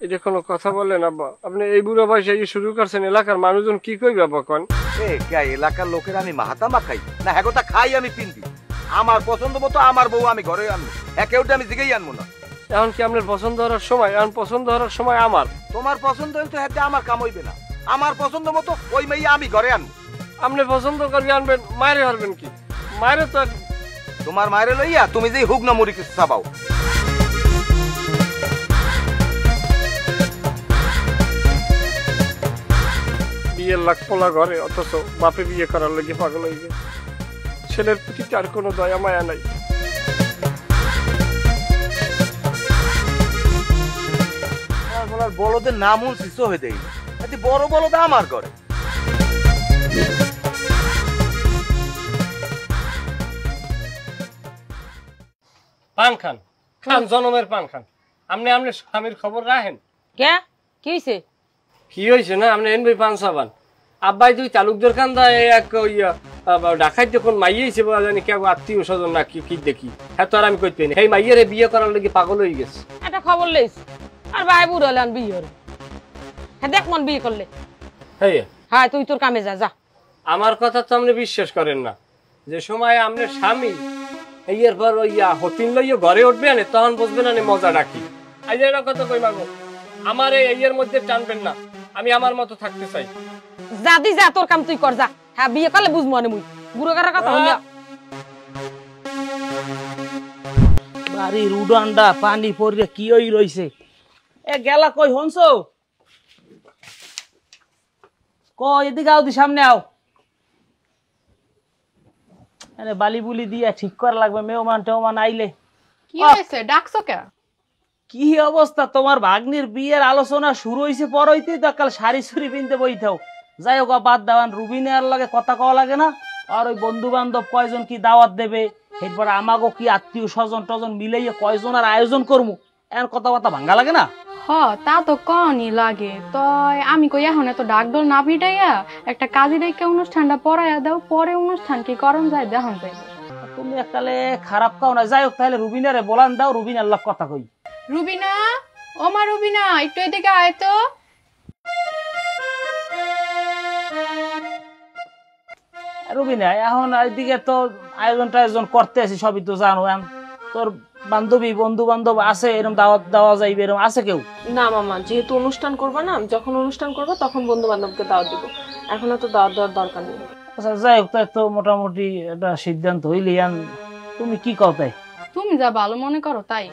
এটা কোনো কথা বলেন আব্বা? আপনি এই বুড়ো বয়সে এই শুরু করছেন, এলাকার মানুষজন কি কইবে আব্বা কোন? এলাকার লোকের আমি মাহাতা মাখাই না, হ্যাঁ কথা খাই আমি পিন্দি। আমার পছন্দ মতো আমার বউ আমি ঘরে আনবো, একেউটা আমি জিগেই আনবো না। এখন কি আপনার পছন্দ হওয়ার সময়? এখন পছন্দ হওয়ার সময় আমার। তোমার পছন্দ হলে তো হ্যাঁ আমার কাম হইবে না। আমার পছন্দ মতো ওই মেয়ে আমি ঘরে আনবো। আপনি পছন্দ করবি আনবেন, মায়েরে হারবেন কি? মায়েরে তো তোমার মায়ের লইয়া তুমি যে হুক না মুড়ি কিছু চাবাও। বিয়ের লাখ পোলা ঘরে, অথচ বাপে বিয়ে করার লেগে পাগল হয়ে গেছে। ছেলের প্রতি আর কোনো দয়া মায়া নাই। বলদের নাম শিশু হয়ে দেয়, বড় বলদ আমার ঘরে। পান খান, খান জনমের পান খান। আপনি আপনার স্বামীর খবর রাখেন? কে কি হইছে? কি হয়েছে না আপনি এনবি পান সাবান আব্বাই দুই তালুকদার কান্দা এক ডাকাইতে কোন মাইয়েছে বলা জানি কে আত্মীয় স্বজন না কি কি দেখি। হ্যাঁ তো আর আমি কইতে এই মাইয়ের বিয়ে করার লাগি পাগল হয়ে গেছে। একটা খবর লইস আর ভাই বুড়ো হলেন বিয়ে হল। হ্যাঁ দেখ মন বিয়ে করলে। হ্যাঁ তুই তোর কামে যা যা। আমার কথা তো আপনি বিশ্বাস করেন না। যে সময় আপনার স্বামী এর পর হতিন লইয়া ঘরে উঠবে না তখন বুঝবে না মজা ডাকি। আজ এটা কথা কই মাগো, আমার এই মধ্যে টানবেন না। আমি আমার মতো থাকতে চাই। যা দি যা তোর কাম তুই কর যা। হ্যাঁ বিয়ে করলে বুঝবো না মুই বুড়ো কার কথা হইল। বাড়ির উডান্ডা পানি পড়ে কি হই রইছে। এ গেলা কই হনছো? কই এদিকে আও, দি সামনে আও। আরে বালি বুলি দিয়া ঠিক করা লাগবে, মেহমান টেহমান আইলে। কি হয়েছে ডাকছো কে? কি অবস্থা তোমার ভাগ্নির বিয়ের আলোচনা শুরু হইছে পর হইতেই তো কাল শাড়ি সুরি পিনতে বইথাও। যাই হোক বাদ দেওয়ান, রুবিনের লাগে কথা কওয়া লাগে না। আর ওই বন্ধু বান্ধব কয়জন কি দাওয়াত দেবে, এরপরে আমাগো কি আত্মীয় স্বজন টজন মিলাইয়া কয়জন আর আয়োজন করমু, এর কথাবার্তা ভাঙ্গা লাগে না? হ তা তো কনই লাগে। তয় আমি কই এখন এত ডাকডোল না পিটাইয়া একটা কাজী ডাইকা অনুষ্ঠানটা পড়াইয়া দাও, পরে অনুষ্ঠান কি করণ যায় দেখন যাইব। তুমি এককালে খারাপ খাও না। যাই হোক তাহলে রুবিনারে বলান দাও, রুবিনার লোক কথা কই। রুবিনা, ও মা রুবিনা, একটু এদিকে আয় তো। রুবিনা এখন এইদিকে তো আয়োজন টায়োজন করতে আছি, সবই তো জানো। তোর বান্ধবী বন্ধু বান্ধব আছে এরকম দাওয়াত দেওয়া যাইবে এরকম আছে কেউ? না মামা, যেহেতু অনুষ্ঠান করবে না, যখন অনুষ্ঠান করবে তখন বন্ধু বান্ধবকে দাওয়াত দিব, এখন তো দাওয়াত দেওয়ার দরকার নেই। আচ্ছা যাই হোক, তাই তো মোটামুটি একটা সিদ্ধান্ত হইলি। তুমি কি কও তাই? তুমি যা ভালো মনে করো তাই।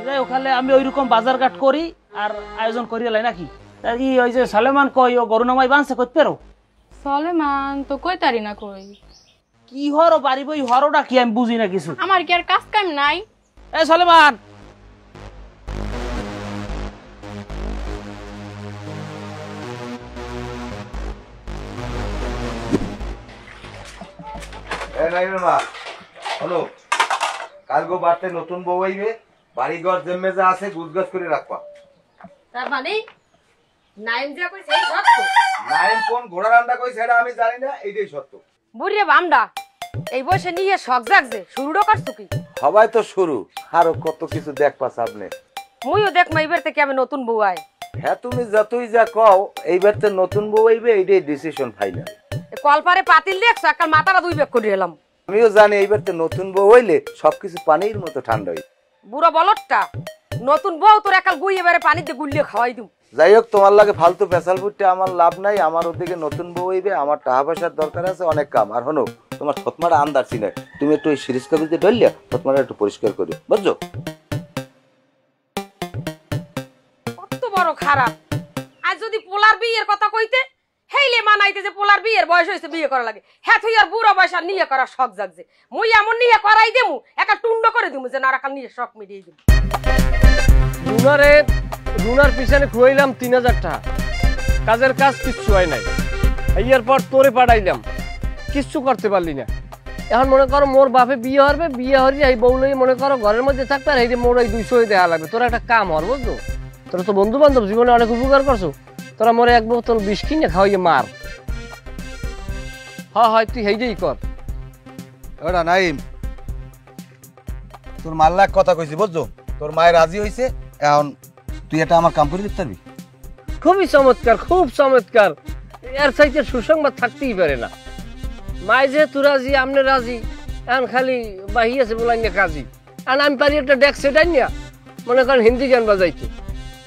যাই হোক আমি ওইরকম বাজার ঘাট করি আর আয়োজন করি লাই নাকি। তাই কি ওই যে সলেমান কই ও গরু নামাই বানছে করতে পারো? সলেমান তো কই তারি না কই। কি হরো বাড়ি বই হরোটা কি আমি বুঝি না কিছু। আমার কি আর কাজ কাম নাই? এ সলেমান, কালগো বাড়তে নতুন বউ আইবে, বাড়ি ঘর জেমে যা আছে গুজগাছ করে রাখবা। তার মানে নাইম যা কইছে এই সত্য? নাইম কোন ঘোড়া রান্না কইছে সেটা আমি জানি না, এইটাই সত্য। বুড়িয়ে বামডা এই বয়সে নিয়ে শখ জাগছে, শুরুটা করছো কি? সবাই তো শুরু, আরো কত কিছু দেখবা সামনে। মুইও দেখ মাইবার থেকে আমি নতুন বউ আই। হ্যাঁ তুমি যতই যা কও, এইবার তো নতুন বউ আইবে, এইটাই ডিসিশন ফাইনাল। কলপারে পাতিল দেখছো, একাল মাথাটা দুই বেগ করে এলাম। আমিও জানি এইবার তো নতুন বউ হইলে সবকিছু পানির মতো ঠান্ডা হইবে। বুড়ো বলদটা নতুন বউ তোর একাল গুই এবারে পানিতে গুলিয়ে খাওয়াই দিম। যাই হোক তোমার লাগে ফালতু পেশাল ফুটতে আমার লাভ নাই। আমার ওদিকে নতুন বউ হইবে, আমার টাকা পয়সার দরকার আছে, অনেক কাম। আর হনো তোমার থতমাটা আন্দার চিনে, তুমি একটু ওই সিরিজ কাগজে ঢললিয়া থতমাটা একটু পরিষ্কার করি, বুঝছো? কত বড় খারাপ। আজ যদি পোলার বিয়ের কথা কইতে হেইলে মানাইতে যে পোলার বিয়ের বয়স হইছে বিয়ে করা লাগে, হ্যাঁ তুই আর বুড়ো বয়স আর নিয়ে করার শখ জাগছে। মুই এমন নিয়ে করাই দেমু, একা টুন্ড করে দিমু যে নারাকাল নিয়ে শখ মিটিয়ে দিমু। রুনার পিছনে খুয়াইলাম 3000 টাকা, কাজের কাজ কিচ্ছু হয় নাই। এর পর তোরে পাঠাইলাম, কিচ্ছু করতে পারলি না। এখন মনে করো মোর বাপে বিয়ে হরবে, বিয়ে হরি এই বউ লই মনে করো ঘরের মধ্যে থাকতে, আর এই মোর এই 200 দেওয়া লাগবে। তোরা একটা কাম হর, বুঝলো? তোরা তো বন্ধু বান্ধব জীবনে অনেক উপকার করছো, তোরা মোরে এক বোতল বিষ কিনে খাওয়াইয়ে মার। হয় তুই হেইটাই কর। ওটা নাইম, তোর মাল্লাক কথা কইছি, বুঝছো? তোর মায়ের রাজি হইছে, এখন তুই এটা আমার কাম করে দিতে পারবি? খুবই চমৎকার, খুব চমৎকার। এর চাইতে সুসংবাদ থাকতেই পারে না। মাই যেহেতু রাজি, আমনে রাজি, এখন খালি বাহিয়েছে বলাই না কাজী। আর আমি পারি একটা ডেক সেটাই নিয়া মনে করেন হিন্দি গান বাজাইতে।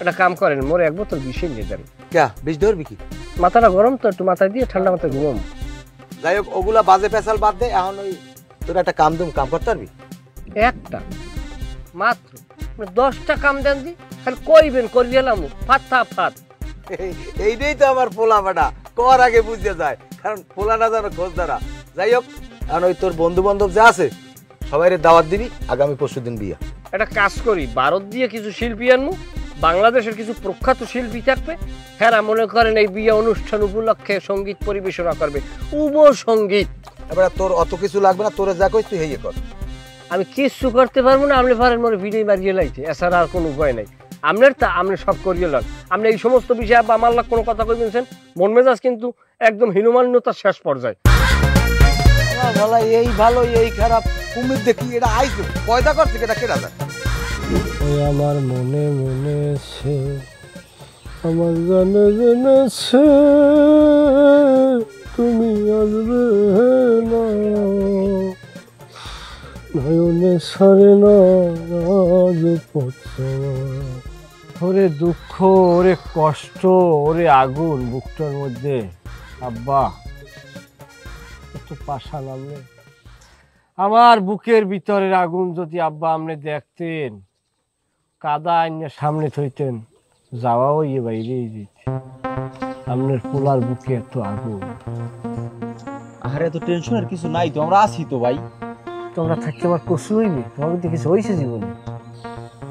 একটা কাম করেন, মোর এক বোতল বিষয় নিয়ে যান। ক্যা বিষ ধরবি কি? মাথাটা গরম তো, একটু মাথায় দিয়ে ঠান্ডা মাথায় ঘুমাম। যাই হোক, ওগুলা বাজে পেশাল বাদ দে। এখন ওই তোর একটা কাম কাম করতে পারবি? একটা মাত্র 10টা কাম দেন দি, খালি কইবেন করিয়ালাম ফাতা ফাত। এইটাই তো আমার পোলা বাটা কর আগে বুঝতে যায়, কারণ পোলা না জানো খোঁজ দ্বারা। যাই হোক, এখন ওই তোর বন্ধু বান্ধব যা আছে সবাই দাওয়াত দিবি, আগামী পরশুদিন বিয়া। একটা কাজ করি, ভারত দিয়ে কিছু শিল্পী আনবো, বাংলাদেশের কিছু প্রখ্যাত শিল্পী থাকবে, হ্যাঁ মনে করেন এই বিয়ে অনুষ্ঠান উপলক্ষে সঙ্গীত পরিবেশনা করবে, উব সঙ্গীত। এবার তোর অত কিছু লাগবে না, তোরে যা কইস তুই হেয়ে কর। আমি কিচ্ছু করতে পারবো না, আপনি পারেন মোরে ভিডিও মারিয়ে লাইছে, এছাড়া আর কোনো উপায় নাই। আপনার তা আপনি সব করিয়ে লাগ। আপনি এই সমস্ত বিষয়ে আমার লাগ কোনো কথা কইবেন, মন মেজাজ কিন্তু একদম হীনমান্যতার শেষ পর্যায়ে। ভালো এই ভালো এই খারাপ কুমির দেখি এটা আইছে পয়দা করছে, এটা কেনা যায়। ওই আমার মনে মনে সে আমার জানে জেনেছে তুমি আসবে না, নয়নে সরে না আজ পথে। ওরে দুঃখ, ওরে কষ্ট, ওরে আগুন বুকটার মধ্যে। আব্বা একটু পাশা নামলে আমার বুকের ভিতরের আগুন যদি আব্বা আপনি দেখতেন, কাদা আইনে সামনে থইতেন, যাওয়াও ইয়ে বাইরেই যেত। আপনার পোলার বুকে এত আগুন। আরে তো টেনশনের কিছু নাই তো, আমরা আছি তো ভাই। তোমরা থাকতে আমার কষ্ট হইবে, তোমার তো কিছু হয়েছে জীবনে?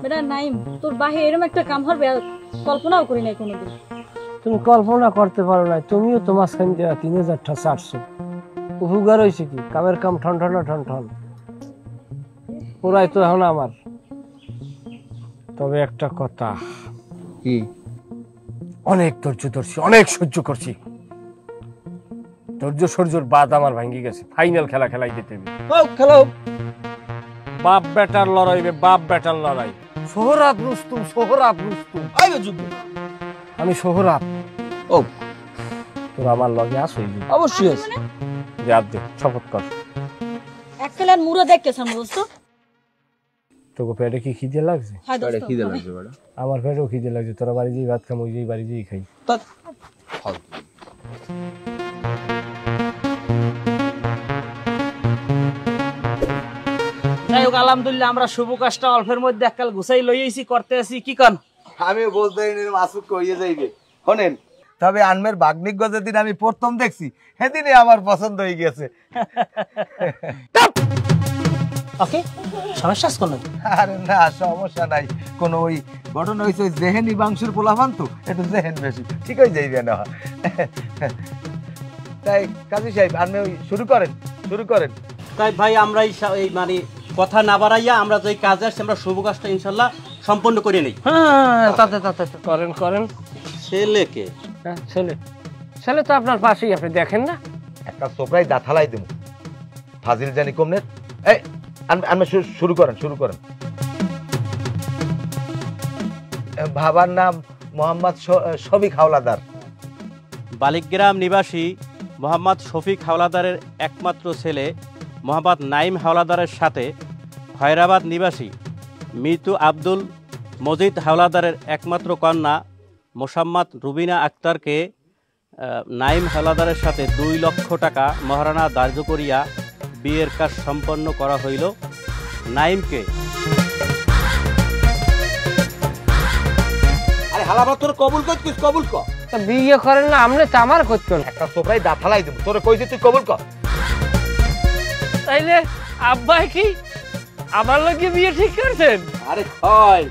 বেটা নাইম, তোর বাহে এরকম একটা কাম হবে কল্পনাও করি নাই কোনোদিন। তুমি কল্পনা করতে পারো না, তুমিও তো মাঝখান দিয়ে 3000 টা চারশো উপকার হয়েছে কি? কামের কাম ঠন ঠন ঠন ঠন পুরাই তো এখন আমার। তবে একটা কথা, কি? অনেক ধৈর্য ধরছি, অনেক সহ্য করছি, ধৈর্য সহ্যর বাদ আমার ভাঙ্গি গেছে। ফাইনাল খেলা খেলাই যেতে হবে। খেলো। বাপ বেটার লড়াই, বাপ বেটার লড়াই। সোহরাব রুস্তুম, সোহরাব রুস্তুম। আমি সোহরাব। ও তোর আমার লগে আসো? অবশ্যই আছে। শপথ কর। এক প্লেট মুড়ো দেখতেছেন দোস্ত। তোকে পেটে কি খিদে লাগছে? পেটে খিদে লাগছে বড়। আমার পেটেও খিদে লাগছে। তোরা বাড়ি যেই ভাত খাম, ওই যেই বাড়ি যেই খাই। যাই হোক, আলহামদুলিল্লাহ আমরা শুভ কাজটা অল্পের মধ্যে এককাল গুছাই লইয়েছি, করতে আছি। কি কন? আমিও বলতে মাসুক কইয়ে যাইবে। শোনেন, তবে আনমের বাগনিক যেদিন আমি প্রথম দেখছি সেদিনে আমার পছন্দ হয়ে গেছে। ওকে, সমস্যা আছে কোনো? আরে না, সমস্যা নাই কোনো। ওই ঘটনা হয়েছে, ওই জেহেনি বাংশুর পোলাপান তো একটু জেহেন বেশি, ঠিক হয়ে যাইবে না। তাই কাজী সাহেব আপনি ওই শুরু করেন। তাই ভাই আমরা এই মানে কথা না বাড়াইয়া আমরা তো এই কাজে আসছি, আমরা শুভ কাজটা ইনশাল্লাহ সম্পন্ন করে নেই। হ্যাঁ, তাতে করেন করেন। ছেলেকে? হ্যাঁ, ছেলে তো আপনার পাশেই, আপনি দেখেন না? একটা সোপরাই দাঁথালাই দেবো, ফাজিল জানি কমনে। এই আমি শুরু করেন। বাবার নাম মোহাম্মদ শফিক হাওলাদার। বালিকগ্রাম নিবাসী মোহাম্মদ শফিক হাওলাদারের একমাত্র ছেলে মোহাম্মদ নাইম হাওলাদারের সাথে খয়রাবাদ নিবাসী মৃত আব্দুল মজিদ হাওলাদারের একমাত্র কন্যা মোসাম্মদ রুবিনা আক্তারকে নাইম হাওলাদারের সাথে 2 লক্ষ টাকা মহারণা ধার্য করিয়া বিয়ের কাজ সম্পন্ন করা হইল। নাইমকে আরে হালাবা তোর কবুল কর। বিয়ে করেন না আমনে তো আমার করতে না। একটা সোপরাই দাঁথালাই দেবো, তোরে কইছি তুই কবুল কর। তাইলে আব্বা কি আমার লগে বিয়ে ঠিক করছেন? আরে হয়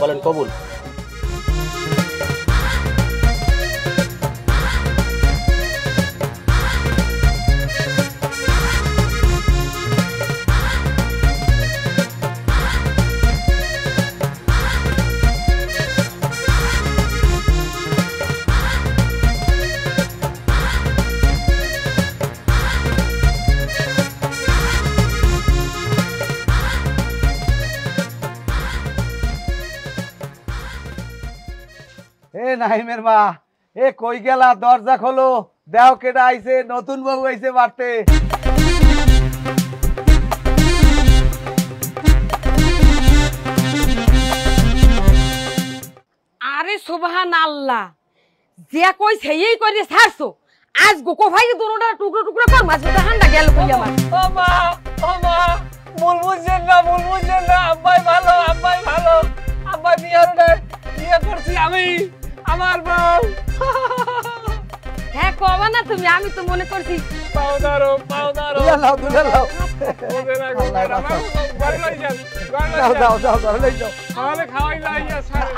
বলেন কবুল। নাহিমের মা, এ কই গেলা? দরজা খোলো, দেও কেডা আইছে, নতুন বউ আইছে বাড়তে। আরে সুবহান আল্লাহ, যে কই সেই করে ছাড়ছো। আজ গোকো ভাই দুটোটা টুকরো টুকরো কর, মাছ বেটা হান্ডা গেল কই আমার। ও মা, ও মা, ভুল বুঝছেন না, ভুল বুঝছেন না। আব্বাই ভালো, আব্বাই ভালো। আব্বাই বিয়ে করছি আমি, আমার বউ। হ্যাঁ কবা না তুমি, আমি তো মনে করছি। পাও ধরো, পাও ধরো। দুলা লাও, দুলা লাও। ঘরে লই যান, ঘরে লই যান। যাও যাও যাও, ঘরে লই যাও। খাওয়াই লাইয়া ছাড়।